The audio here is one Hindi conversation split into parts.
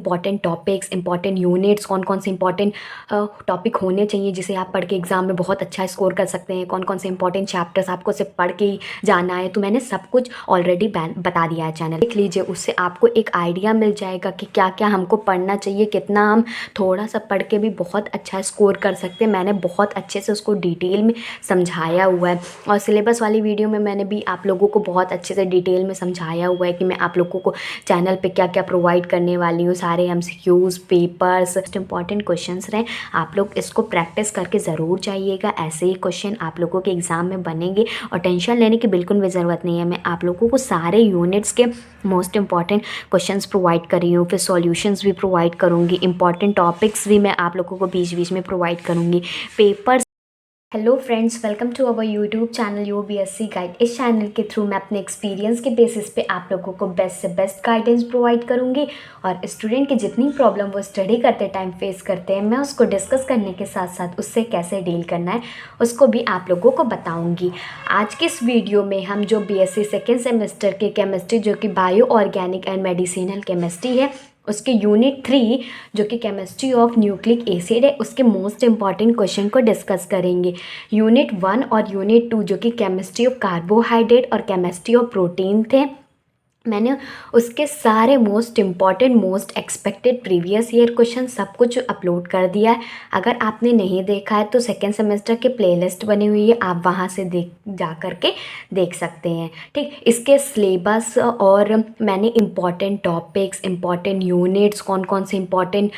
इंपॉर्टेंट टॉपिक्स, इंपॉर्टेंट यूनिट्स, कौन कौन से इंपॉर्टेंट टॉपिक होने चाहिए जिसे आप पढ़ के एग्ज़ाम में बहुत अच्छा स्कोर कर सकते हैं, कौन कौन से इंपॉर्टेंट चैप्टर्स आपको सिर्फ पढ़ के ही जाना है। तो मैंने सब कुछ ऑलरेडी बता दिया है चैनल, देख लीजिए, उससे आपको एक आइडिया मिल जाएगा कि क्या क्या हमको पढ़ना चाहिए, कितना हम थोड़ा सा पढ़ के भी बहुत अच्छा स्कोर कर सकते हैं। मैंने बहुत अच्छे से उसको डिटेल में समझाया हुआ है और सिलेबस वाली वीडियो में मैंने भी आप लोगों को बहुत अच्छे से डिटेल में समझाया हुआ है कि मैं आप लोगों को चैनल पे क्या क्या प्रोवाइड करने वाली हूँ। सारे एमसीक्यूज़, पेपर्स, इंपॉर्टेंट क्वेश्चंस रहे, आप लोग इसको प्रैक्टिस करके ज़रूर जाइएगा। ऐसे ही क्वेश्चन आप लोगों के एग्ज़ाम में बनेंगे और टेंशन लेने की बिल्कुल भी ज़रूरत नहीं है। मैं आप लोगों को सारे यूनिट्स के मोस्ट इंपॉर्टेंट क्वेश्चंस प्रोवाइड कर रही हूँ, फिर सॉल्यूशंस भी प्रोवाइड करूँगी, इंपॉर्टेंट टॉपिक्स भी मैं आप लोगों को बीच बीच में प्रोवाइड करूँगी, papers. Hello friends, welcome to our YouTube channel UPSC guide. इस चैनल के थ्रू मैं अपने एक्सपीरियंस के बेसिस पे आप लोगों को बेस्ट से बेस्ट गाइडेंस प्रोवाइड करूंगी और स्टूडेंट की जितनी प्रॉब्लम वो स्टडी करते टाइम फेस करते हैं, मैं उसको डिस्कस करने के साथ साथ उससे कैसे डील करना है उसको भी आप लोगों को बताऊंगी। आज के इस वीडियो में हम जो बीएससी सेकेंड सेमेस्टर की केमिस्ट्री, जो कि bio organic and medicinal chemistry है, उसके यूनिट 3 जो कि केमिस्ट्री ऑफ न्यूक्लिक एसिड है, उसके मोस्ट इंपॉर्टेंट क्वेश्चन को डिस्कस करेंगे। यूनिट 1 और यूनिट 2 जो कि केमिस्ट्री ऑफ कार्बोहाइड्रेट और केमिस्ट्री ऑफ प्रोटीन थे, मैंने उसके सारे most important, most expected previous year question सब कुछ अपलोड कर दिया है। अगर आपने नहीं देखा है तो सेकेंड सेमेस्टर के प्लेलिस्ट बनी हुई है, आप वहाँ से जा कर के देख सकते हैं। ठीक, इसके सिलेबस और मैंने इम्पॉर्टेंट टॉपिक्स, इम्पॉर्टेंट यूनिट्स, कौन कौन से इम्पॉर्टेंट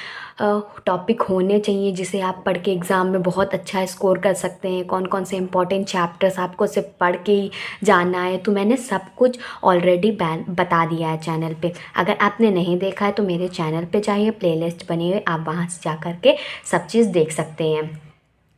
टॉपिक होने चाहिए जिसे आप पढ़ के एग्ज़ाम में बहुत अच्छा स्कोर कर सकते हैं, कौन कौन से इंपॉर्टेंट चैप्टर्स आपको सिर्फ पढ़ के ही जाना है, तो मैंने सब कुछ ऑलरेडी बता दिया है चैनल पे। अगर आपने नहीं देखा है तो मेरे चैनल पे जाइए, प्लेलिस्ट बनी हुई, आप वहाँ से जा कर के सब चीज़ देख सकते हैं।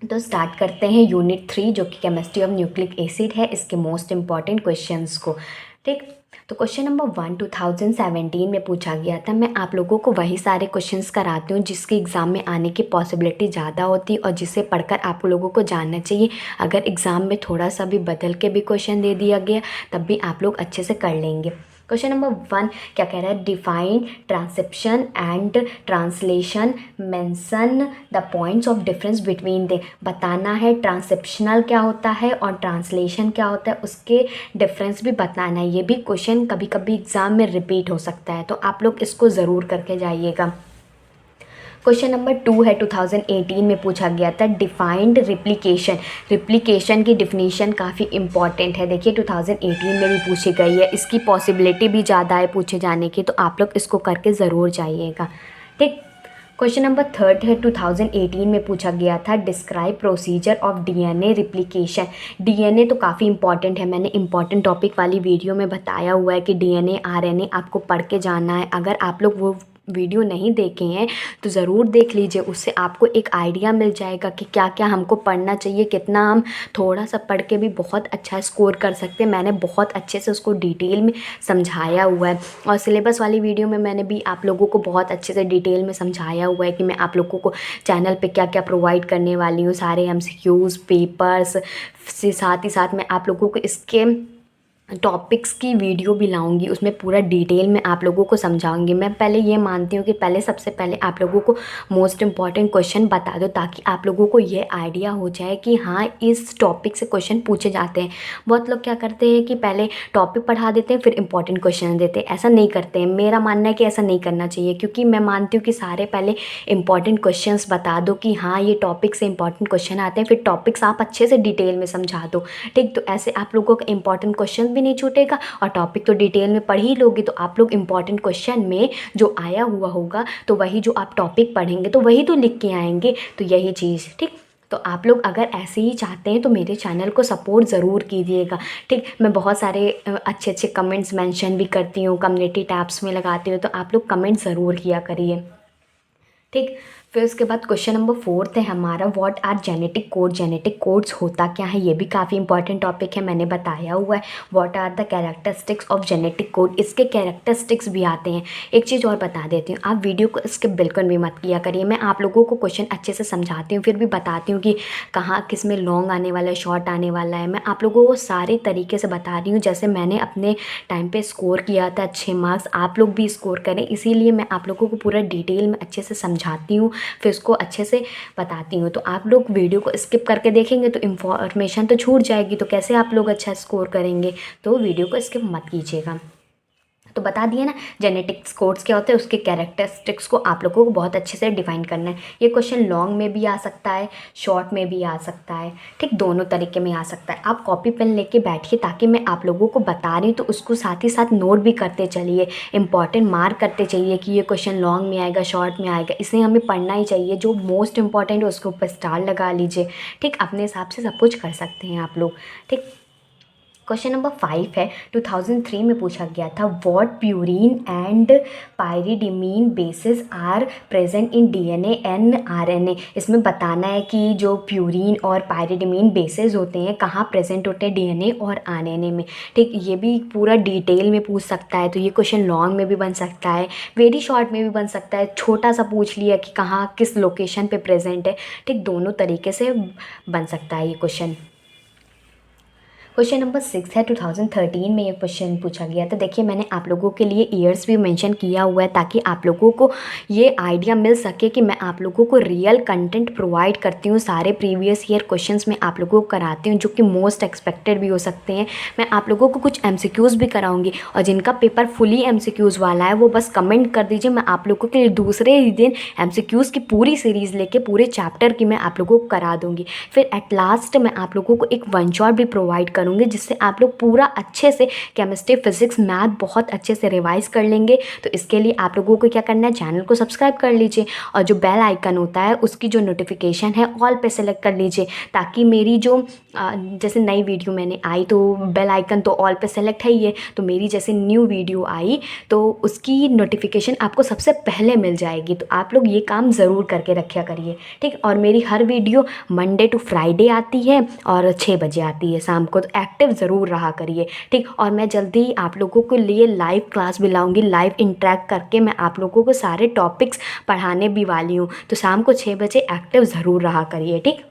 तो स्टार्ट करते हैं यूनिट 3 जो कि केमिस्ट्री ऑफ न्यूक्लिक एसिड है, इसके मोस्ट इंपॉर्टेंट क्वेश्चंस को। ठीक, तो क्वेश्चन नंबर 1 2017 में पूछा गया था। मैं आप लोगों को वही सारे क्वेश्चंस कराती हूँ जिसके एग्ज़ाम में आने की पॉसिबिलिटी ज़्यादा होती है और जिसे पढ़कर आप लोगों को जानना चाहिए। अगर एग्ज़ाम में थोड़ा सा भी बदल के भी क्वेश्चन दे दिया गया तब भी आप लोग अच्छे से कर लेंगे। क्वेश्चन नंबर 1 क्या कह रहा है, define transcription and translation, mention the points of difference between they. बताना है ट्रांसक्रिप्शनल क्या होता है और ट्रांसलेशन क्या होता है, उसके डिफरेंस भी बताना है। ये भी क्वेश्चन कभी कभी एग्ज़ाम में रिपीट हो सकता है, तो आप लोग इसको ज़रूर करके जाइएगा। क्वेश्चन नंबर 2 है 2018 में पूछा गया था, डिफाइंड रिप्लिकेशन। रिप्लिकेशन की डिफिनीशन काफ़ी इंपॉर्टेंट है, देखिए 2018 में भी पूछी गई है, इसकी पॉसिबिलिटी भी ज़्यादा है पूछे जाने की, तो आप लोग इसको करके ज़रूर जाइएगा। ठीक, क्वेश्चन नंबर 3 है 2018 में पूछा गया था, describe procedure of DNA replication. DNA तो काफ़ी इंपॉर्टेंट है, मैंने इंपॉर्टेंट टॉपिक वाली वीडियो में बताया हुआ है कि डीएनए आरएनए आपको पढ़ के जाना है। अगर आप लोग वो वीडियो नहीं देखे हैं तो ज़रूर देख लीजिए, उससे आपको एक आइडिया मिल जाएगा कि क्या क्या हमको पढ़ना चाहिए, कितना हम थोड़ा सा पढ़ के भी बहुत अच्छा स्कोर कर सकते हैं। मैंने बहुत अच्छे से उसको डिटेल में समझाया हुआ है और सिलेबस वाली वीडियो में मैंने भी आप लोगों को बहुत अच्छे से डिटेल में समझाया हुआ है कि मैं आप लोगों को चैनल पे क्या क्या प्रोवाइड करने वाली हूँ। सारे एमसीक्यूज़, पेपर्स से साथ ही साथ मैं आप लोगों को इसके टॉपिक्स की वीडियो भी लाऊंगी, उसमें पूरा डिटेल में आप लोगों को समझाऊंगी। मैं पहले ये मानती हूँ कि सबसे पहले आप लोगों को मोस्ट इंपॉर्टेंट क्वेश्चन बता दो ताकि आप लोगों को ये आइडिया हो जाए कि हाँ, इस टॉपिक से क्वेश्चन पूछे जाते हैं। बहुत लोग क्या करते हैं कि पहले टॉपिक पढ़ा देते हैं फिर इंपॉर्टेंट क्वेश्चन देते हैं, ऐसा नहीं करते हैं। मेरा मानना है कि ऐसा नहीं करना चाहिए, क्योंकि मैं मानती हूँ कि सारे पहले इंपॉर्टेंट क्वेश्चन बता दो कि हाँ, ये टॉपिक से इंपॉर्टेंट क्वेश्चन आते हैं, फिर टॉपिक्स आप अच्छे से डिटेल में समझा दो। ठीक, तो ऐसे आप लोगों का इंपॉर्टेंट क्वेश्चन भी नहीं छूटेगा और टॉपिक तो डिटेल में पढ़ ही लोगे, तो आप लोग इंपॉर्टेंट क्वेश्चन में जो आया हुआ होगा तो वही जो आप टॉपिक पढ़ेंगे तो वही तो लिख के आएंगे, तो यही चीज़। ठीक, तो आप लोग अगर ऐसे ही चाहते हैं तो मेरे चैनल को सपोर्ट ज़रूर कीजिएगा। ठीक, मैं बहुत सारे अच्छे अच्छे कमेंट्स मेंशन भी करती हूँ, कम्युनिटी टैब्स में लगाती हूँ, तो आप लोग कमेंट ज़रूर किया करिए। ठीक, फिर उसके बाद क्वेश्चन नंबर 4 है हमारा, what are genetic code. Genetic codes होता क्या है, ये भी काफ़ी इंपॉर्टेंट टॉपिक है, मैंने बताया हुआ है। What are the characteristics of genetic code, इसके कैरेक्टरिस्टिक्स भी आते हैं। एक चीज़ और बता देती हूँ, आप वीडियो को स्किप बिल्कुल भी मत किया करिए। मैं आप लोगों को क्वेश्चन अच्छे से समझाती हूँ, फिर भी बताती हूँ कि कहाँ किस में लॉन्ग आने वाला है, शॉर्ट आने वाला है। मैं आप लोगों को सारे तरीके से बता रही हूँ, जैसे मैंने अपने टाइम पे स्कोर किया था अच्छे मार्क्स, आप लोग भी स्कोर करें, इसीलिए मैं आप लोगों को पूरा डिटेल में अच्छे से समझाती हूँ, फिर उसको अच्छे से बताती हूँ। तो आप लोग वीडियो को स्किप करके देखेंगे तो इन्फॉर्मेशन तो छूट जाएगी, तो कैसे आप लोग अच्छा स्कोर करेंगे। तो वीडियो को स्किप मत कीजिएगा। तो बता दिए ना जेनेटिक्स कोड्स क्या होते हैं, उसके कैरेक्टरिस्टिक्स को आप लोगों को बहुत अच्छे से डिफाइन करना है। ये क्वेश्चन लॉन्ग में भी आ सकता है, शॉर्ट में भी आ सकता है, ठीक, दोनों तरीके में आ सकता है। आप कॉपी पेन लेके बैठिए, ताकि मैं आप लोगों को बता रही हूँ तो उसको साथ ही साथ नोट भी करते चलिए, इंपॉर्टेंट मार्क करते चाहिए कि ये क्वेश्चन लॉन्ग में आएगा, शॉर्ट में आएगा, इसे हमें पढ़ना ही चाहिए। जो मोस्ट इंपॉर्टेंट है उसके ऊपर स्टार लगा लीजिए, ठीक, अपने हिसाब से सब कुछ कर सकते हैं आप लोग, ठीक। क्वेश्चन नंबर 5 है, 2003 में पूछा गया था, what purine and pyrimidine bases are present in DNA and RNA. इसमें बताना है कि जो प्यूरीन और पायरिडीमीन बेसिस होते हैं कहाँ प्रेजेंट होते हैं, डीएनए और आरएनए में, ठीक। ये भी पूरा डिटेल में पूछ सकता है, तो ये क्वेश्चन लॉन्ग में भी बन सकता है, वेरी शॉर्ट में भी बन सकता है, छोटा सा पूछ लिया कि कहाँ किस लोकेशन पे प्रेजेंट है, ठीक, दोनों तरीके से बन सकता है ये क्वेश्चन। क्वेश्चन नंबर 6 है, 2013 में ये क्वेश्चन पूछा गया था। देखिए मैंने आप लोगों के लिए ईयर्स भी मेंशन किया हुआ है, ताकि आप लोगों को ये आइडिया मिल सके कि मैं आप लोगों को रियल कंटेंट प्रोवाइड करती हूँ। सारे प्रीवियस ईयर क्वेश्चंस मैं आप लोगों को कराती हूँ, जो कि मोस्ट एक्सपेक्टेड भी हो सकते हैं। मैं आप लोगों को कुछ एमसीक्यूज़ भी कराऊंगी, और जिनका पेपर फुली एमसीक्यूज़ वाला है वो बस कमेंट कर दीजिए, मैं आप लोगों के लिए दूसरे ही दिन एमसीक्यूज़ की पूरी सीरीज़ लेके पूरे चैप्टर की मैं आप लोगों को करा दूँगी। फिर एट लास्ट मैं आप लोगों को एक वन शॉट भी प्रोवाइड करूँगी, जिससे आप लोग पूरा अच्छे से केमिस्ट्री, फिजिक्स, मैथ बहुत अच्छे से रिवाइज कर लेंगे। तो इसके लिए आप लोगों को क्या करना है, चैनल को सब्सक्राइब कर लीजिए, और जो बेल आइकन होता है उसकी जो नोटिफिकेशन है ऑल पे सेलेक्ट कर लीजिए, ताकि मेरी जो जैसे नई वीडियो मैंने आई तो बेल आइकन तो ऑल पे सेलेक्ट है ही है, तो मेरी जैसे न्यू वीडियो आई तो उसकी नोटिफिकेशन आपको सबसे पहले मिल जाएगी। तो आप लोग ये काम ज़रूर करके रखा करिए, ठीक। और मेरी हर वीडियो मंडे टू फ्राइडे आती है और 6 बजे आती है शाम को, तो एक्टिव ज़रूर रहा करिए, ठीक। और मैं जल्दी ही आप लोगों के लिए लाइव क्लास भी लाऊंगी, लाइव इंटरेक्ट करके मैं आप लोगों को सारे टॉपिक्स पढ़ाने भी वाली हूँ। तो शाम को 6 बजे एक्टिव ज़रूर रहा करिए, ठीक।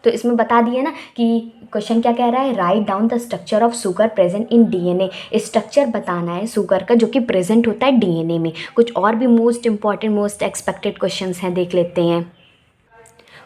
तो इसमें बता दिया ना कि क्वेश्चन क्या कह रहा है, write down the structure of sugar present in DNA. Structure बताना है शुगर का जो कि प्रेजेंट होता है डीएनए में। कुछ और भी most important, most expected questions हैं, देख लेते हैं।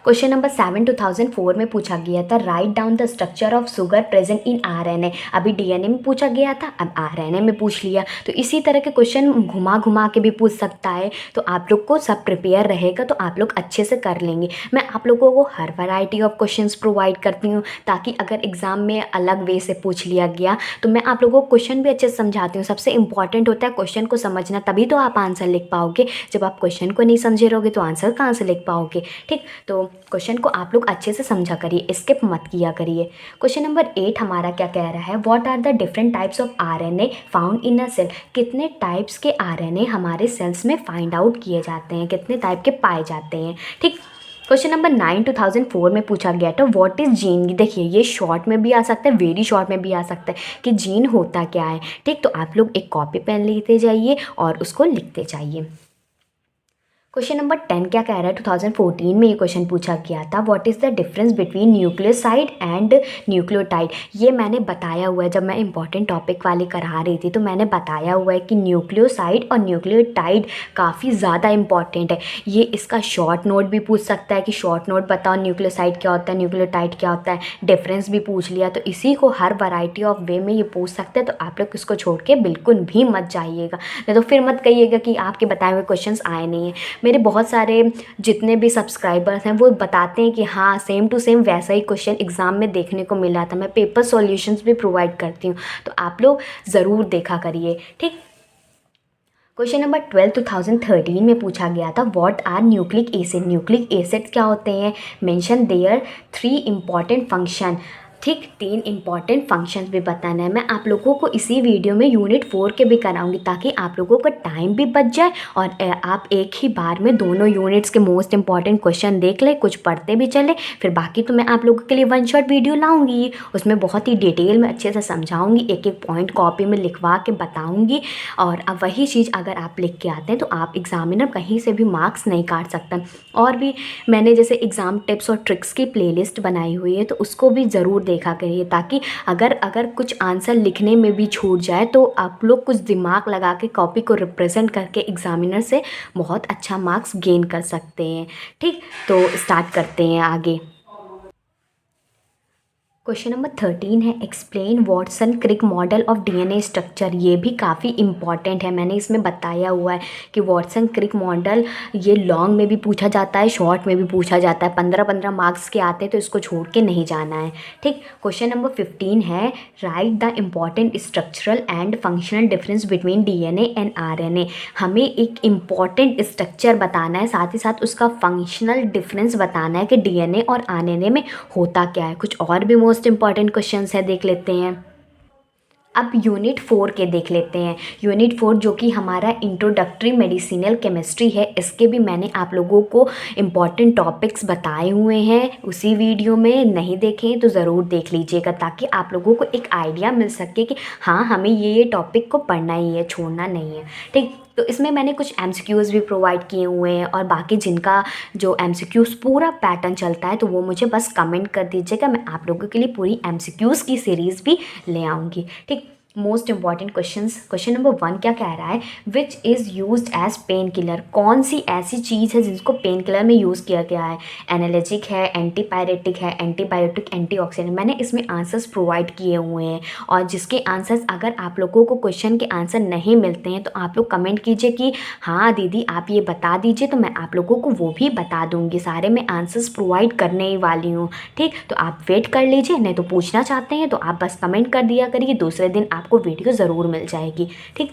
क्वेश्चन नंबर 7 2004 में पूछा गया था, write down the structure of sugar present in RNA. अभी डीएनए में पूछा गया था, अब आरएनए में पूछ लिया। तो इसी तरह के क्वेश्चन घुमा घुमा के भी पूछ सकता है, तो आप लोग को सब प्रिपेयर रहेगा तो आप लोग अच्छे से कर लेंगे। मैं आप लोगों को हर वैरायटी ऑफ क्वेश्चंस प्रोवाइड करती हूँ, ताकि अगर एग्जाम में अलग वे से पूछ लिया गया तो मैं आप लोगों को क्वेश्चन भी अच्छे से समझाती हूँ। सबसे इंपॉर्टेंट होता है क्वेश्चन को समझना, तभी तो आप आंसर लिख पाओगे। जब आप क्वेश्चन को नहीं समझे रहोगे तो आंसर कहाँ से लिख पाओगे, ठीक। तो क्वेश्चन को आप लोग अच्छे से समझा करिए, स्किप मत किया करिए। क्वेश्चन नंबर 8 हमारा क्या कह रहा है, what are the different types of RNA found in a cell. कितने टाइप्स के आरएनए हमारे सेल्स में फाइंड आउट किए जाते हैं, कितने टाइप के पाए जाते हैं, ठीक। क्वेश्चन नंबर 9 2004 में पूछा गया था, व्हाट इज़ जीन। देखिए ये शॉर्ट में भी आ सकता है, वेरी शॉर्ट में भी आ सकता है कि जीन होता क्या है, ठीक। तो आप लोग एक कॉपी पेन लेते जाइए और उसको लिखते जाइए। क्वेश्चन नंबर 10 क्या कह रहा है, 2014 में ये क्वेश्चन पूछा गया था, what is the difference between nucleoside and nucleotide. ये मैंने बताया हुआ है, जब मैं इंपॉर्टेंट टॉपिक वाले करा रही थी तो मैंने बताया हुआ है कि न्यूक्लियोसाइड और न्यूक्लियोटाइड काफ़ी ज़्यादा इंपॉर्टेंट है। ये इसका शॉर्ट नोट भी पूछ सकता है कि शॉर्ट नोट बताओ न्यूक्लियोसाइड क्या होता है, न्यूक्लियोटाइड क्या होता है, डिफरेंस भी पूछ लिया। तो इसी को हर वैरायटी ऑफ वे में ये पूछ सकते हैं, तो आप लोग इसको छोड़ के बिल्कुल भी मत जाइएगा, नहीं तो फिर मत कहिएगा कि आपके बताए हुए क्वेश्चन आए नहीं हैं। मेरे बहुत सारे जितने भी सब्सक्राइबर्स हैं वो बताते हैं कि हाँ सेम टू सेम वैसा ही क्वेश्चन एग्ज़ाम में देखने को मिला था। मैं पेपर सॉल्यूशंस भी प्रोवाइड करती हूँ, तो आप लोग ज़रूर देखा करिए, ठीक। क्वेश्चन नंबर 12 2013 में पूछा गया था, what are nucleic acid. Nucleic acid क्या होते हैं, मेंशन देयर 3 इंपॉर्टेंट फंक्शन। ठीक, 3 इम्पॉर्टेंट फंक्शंस भी बताना है। मैं आप लोगों को इसी वीडियो में यूनिट 4 के भी कराऊंगी ताकि आप लोगों का टाइम भी बच जाए और आप एक ही बार में दोनों यूनिट्स के मोस्ट इम्पॉर्टेंट क्वेश्चन देख लें, कुछ पढ़ते भी चले। फिर बाकी तो मैं आप लोगों के लिए वन शॉट वीडियो लाऊंगी, उसमें बहुत ही डिटेल में अच्छे से समझाऊंगी, एक एक पॉइंट कॉपी में लिखवा के बताऊँगी। और अब वही चीज़ अगर आप लिख के आते हैं तो आप एग्जामिनर कहीं से भी मार्क्स नहीं काट सकता। और भी मैंने जैसे एग्ज़ाम टिप्स और ट्रिक्स की प्लेलिस्ट बनाई हुई है, तो उसको भी ज़रूर देखा करिए ताकि अगर कुछ आंसर लिखने में भी छूट जाए तो आप लोग कुछ दिमाग लगा के कॉपी को रिप्रेजेंट करके एग्ज़ामिनर से बहुत अच्छा मार्क्स गेन कर सकते हैं। ठीक, तो स्टार्ट करते हैं आगे। क्वेश्चन नंबर 13 है, explain Watson Crick model of DNA structure. ये भी काफ़ी इंपॉर्टेंट है, मैंने इसमें बताया हुआ है कि वॉटसन क्रिक मॉडल ये लॉन्ग में भी पूछा जाता है, शॉर्ट में भी पूछा जाता है। 15-15 मार्क्स के आते हैं तो इसको छोड़ के नहीं जाना है। ठीक, क्वेश्चन नंबर 15 है, right the important structural and functional difference between DNA and RNA. हमें एक इम्पॉर्टेंट स्ट्रक्चर बताना है, साथ ही साथ उसका फंक्शनल डिफरेंस बताना है कि डीएनए और आरएनए में होता क्या है। कुछ और भी मोस्ट इंपॉर्टेंट क्वेश्चंस है, देख लेते हैं। अब यूनिट 4 के देख लेते हैं। यूनिट 4 जो कि हमारा इंट्रोडक्टरी मेडिसिनल केमिस्ट्री है, इसके भी मैंने आप लोगों को इम्पॉर्टेंट टॉपिक्स बताए हुए हैं उसी वीडियो में। नहीं देखें तो ज़रूर देख लीजिएगा ताकि आप लोगों को एक आइडिया मिल सके कि हाँ हमें ये टॉपिक को पढ़ना ही है, छोड़ना नहीं है। ठीक, तो इसमें मैंने कुछ एमसीक्यूज़ भी प्रोवाइड किए हुए हैं और बाकी जिनका जो एमसीक्यूज़ पूरा पैटर्न चलता है तो वो मुझे बस कमेंट कर दीजिएगा, मैं आप लोगों के लिए पूरी एमसीक्यूज़ की सीरीज़ भी ले आऊँगी। ठीक, most important questions. Question number 1 क्या कह रहा है, which is used as pain killer. कौन सी ऐसी चीज़ है जिसको पेन किलर में यूज़ किया गया है। एनालिटिक है, एंटीपायरेटिक है, एंटीबायोटिक, एंटीऑक्सीडेंट। मैंने इसमें आंसर्स प्रोवाइड किए हुए हैं और जिसके आंसर्स अगर आप लोगों को क्वेश्चन के आंसर नहीं मिलते हैं तो आप लोग कमेंट कीजिए कि हाँ दीदी आप ये बता दीजिए, तो मैं आप लोगों को वो भी बता दूँगी। सारे मैं आंसर्स प्रोवाइड करने ही वाली हूँ। ठीक, तो आप वेट कर लीजिए, नहीं तो पूछना चाहते हैं तो आप बस कमेंट कर दिया करिए, दूसरे दिन आपको वीडियो ज़रूर मिल जाएगी। ठीक,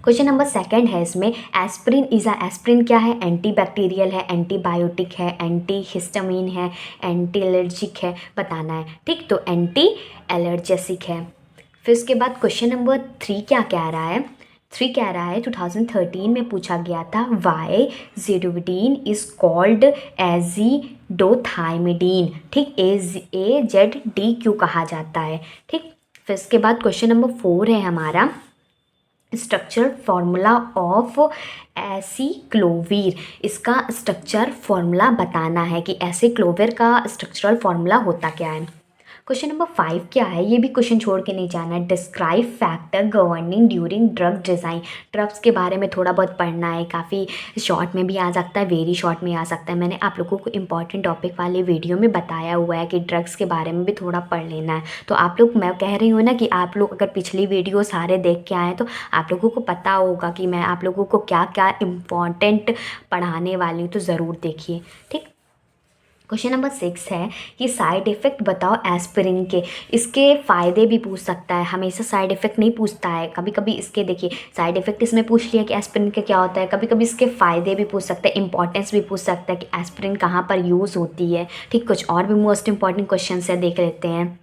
क्वेश्चन नंबर 2 है इसमें, एस्प्रिन एस्प्रिन क्या है। एंटीबैक्टीरियल है, एंटीबायोटिक है, एंटी हिस्टामिन है, एंटी एलर्जिक है, बताना है। ठीक, तो एंटी एलर्जेसिक है। फिर उसके बाद क्वेश्चन नंबर 3 क्या कह रहा है, 3 कह रहा है 2013 में पूछा गया था, वाई ज़िडोविडीन इज़ कॉल्ड एजिडोथाइमिडीन। ठीक, AZD क्यों कहा जाता है। ठीक, फिर इसके बाद क्वेश्चन नंबर 4 है हमारा, स्ट्रक्चर फॉर्मूला ऑफ एसिक्लोवीर। इसका स्ट्रक्चर फॉर्मूला बताना है कि एसिक्लोवीर का स्ट्रक्चरल फॉर्मूला होता क्या है। क्वेश्चन नंबर 5 क्या है, ये भी क्वेश्चन छोड़ के नहीं जाना है, describe factor governing during drug design. Drugs के बारे में थोड़ा बहुत पढ़ना है, काफ़ी शॉर्ट में भी आ सकता है, वेरी शॉर्ट में आ सकता है। मैंने आप लोगों को इंपॉर्टेंट टॉपिक वाले वीडियो में बताया हुआ है कि ड्रग्स के बारे में भी थोड़ा पढ़ लेना है। तो आप लोग, मैं कह रही हूँ ना कि आप लोग अगर पिछली वीडियो सारे देख के आए तो आप लोगों को पता होगा कि मैं आप लोगों को क्या क्या इम्पॉर्टेंट पढ़ाने वाली हूँ, तो ज़रूर देखिए। ठीक, क्वेश्चन नंबर 6 है कि साइड इफ़ेक्ट बताओ एस्पिरिन के। इसके फ़ायदे भी पूछ सकता है, हमेशा साइड इफ़ेक्ट नहीं पूछता है। कभी कभी इसके देखिए साइड इफ़ेक्ट इसमें पूछ लिया कि एस्पिरिन के क्या होता है, कभी कभी इसके फ़ायदे भी पूछ सकता है, इंपॉर्टेंस भी पूछ सकता है कि एस्पिरिन कहाँ पर यूज़ होती है। ठीक, कुछ और भी मोस्ट इंपॉर्टेंट क्वेश्चन है, देख लेते हैं।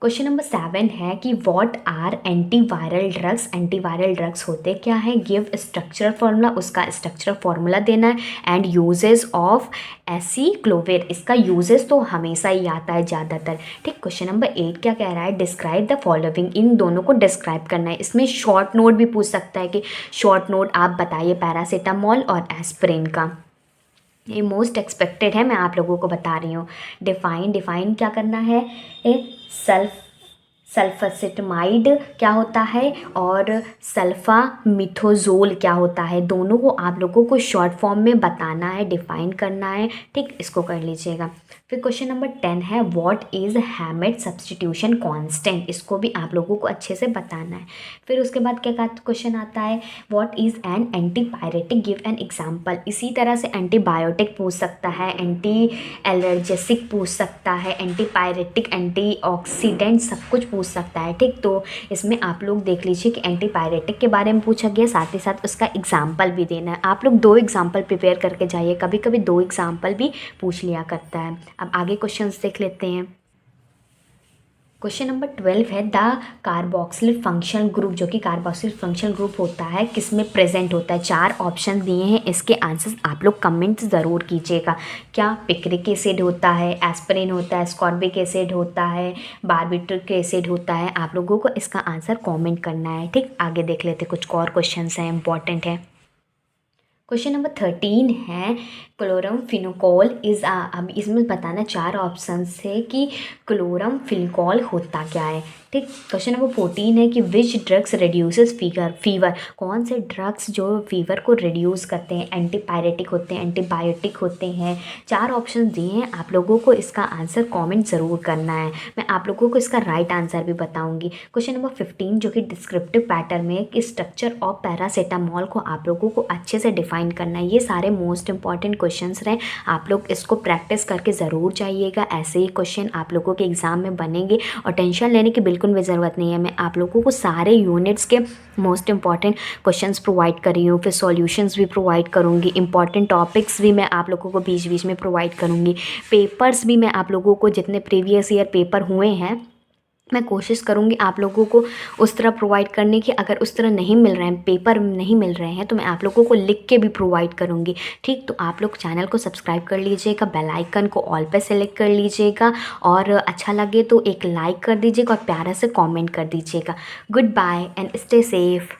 क्वेश्चन नंबर 7 है कि what are antiviral drugs. Antiviral drugs होते क्या है, गिव स्ट्रक्चरल फार्मूला, उसका स्ट्रक्चरल फार्मूला देना है। एंड यूजेस ऑफ एसिक्लोविर, इसका यूजेस तो हमेशा ही आता है ज़्यादातर। ठीक, क्वेश्चन नंबर 8 क्या कह रहा है, डिस्क्राइब द फॉलोइंग। इन दोनों को डिस्क्राइब करना है। इसमें शॉर्ट नोट भी पूछ सकता है कि शॉर्ट नोट आप बताइए पैरासीटामोल और एस्पिरिन का। ये मोस्ट एक्सपेक्टेड है, मैं आप लोगों को बता रही हूँ। डिफाइन क्या करना है, सल्फासिटमाइड क्या होता है और सल्फामिथोजोल क्या होता है, दोनों को आप लोगों को शॉर्ट फॉर्म में बताना है, डिफाइन करना है। ठीक, इसको कर लीजिएगा। फिर क्वेश्चन नंबर 10 है, व्हाट इज़ हैमेड सब्सटीट्यूशन कांस्टेंट। इसको भी आप लोगों को अच्छे से बताना है। फिर उसके बाद क्या क्वेश्चन आता है, what is an antipyretic, give an example. इसी तरह से एंटीबायोटिक पूछ सकता है, एंटी एलर्जेसिक पूछ सकता है, एंटीपायरेटिक, एंटीऑक्सीडेंट, सब कुछ पूछ सकता है। ठीक, तो इसमें आप लोग देख लीजिए कि एंटीपायरेटिक के बारे में पूछा गया, साथ ही साथ उसका एग्जाम्पल भी देना है। आप लोग 2 एग्जाम्पल प्रिपेयर करके जाइए, कभी कभी 2 एग्जाम्पल भी पूछ लिया करता है। अब आगे क्वेश्चंस देख लेते हैं। क्वेश्चन नंबर 12 है द कार्बोक्सिल फंक्शनल ग्रुप, जो कि कार्बोक्सिल फंक्शनल ग्रुप होता है किसमें प्रेजेंट होता है। 4 ऑप्शन दिए हैं, इसके आंसर्स आप लोग कमेंट ज़रूर कीजिएगा। क्या पिक्रिक एसिड होता है, एस्पिरिन होता है, स्कॉर्बिक एसिड होता है, बारबिट्रिक एसिड होता है। आप लोगों को इसका आंसर कमेंट करना है। ठीक, आगे देख लेते, कुछ और क्वेश्चन हैं इंपॉर्टेंट है। क्वेश्चन नंबर 13 है क्लोरमफिनिकोल इज़ अब इसमें बताना 4 ऑप्शन है कि क्लोरमफिनिकोल होता क्या है। ठीक, क्वेश्चन नंबर 14 है कि विच ड्रग्स रिड्यूसेस फीवर, कौन से ड्रग्स जो फीवर को रिड्यूस करते हैं। एंटीपायरेटिक होते हैं, एंटीबायोटिक होते हैं। 4 ऑप्शन दिए हैं, आप लोगों को इसका आंसर कमेंट ज़रूर करना है। मैं आप लोगों को इसका राइट आंसर भी बताऊंगी। क्वेश्चन नंबर 15 जो कि डिस्क्रिप्टिव पैटर्न में कि स्ट्रक्चर ऑफ पैरासीटामोल को आप लोगों को अच्छे से डिफाइन करना है। ये सारे मोस्ट इंपॉर्टेंट क्वेश्चंस रहे, आप लोग इसको प्रैक्टिस करके ज़रूर जाइएगा। ऐसे ही क्वेश्चन आप लोगों के एग्ज़ाम में बनेंगे और टेंशन लेने की बिल्कुल भी ज़रूरत नहीं है। मैं आप लोगों को सारे यूनिट्स के मोस्ट इंपॉर्टेंट क्वेश्चंस प्रोवाइड कर रही हूँ, फिर सॉल्यूशंस भी प्रोवाइड करूँगी, इंपॉर्टेंट टॉपिक्स भी मैं आप लोगों को बीच बीच में प्रोवाइड करूँगी। पेपर्स भी मैं आप लोगों को जितने प्रीवियस ईयर पेपर हुए हैं मैं कोशिश करूँगी आप लोगों को उस तरह प्रोवाइड करने की। अगर उस तरह नहीं मिल रहे हैं, पेपर नहीं मिल रहे हैं, तो मैं आप लोगों को लिख के भी प्रोवाइड करूँगी। ठीक, तो आप लोग चैनल को सब्सक्राइब कर लीजिएगा, बेल आइकन को ऑल पे सेलेक्ट कर लीजिएगा और अच्छा लगे तो एक लाइक कर दीजिएगा और प्यारा से कमेंट कर दीजिएगा। Good bye and stay safe.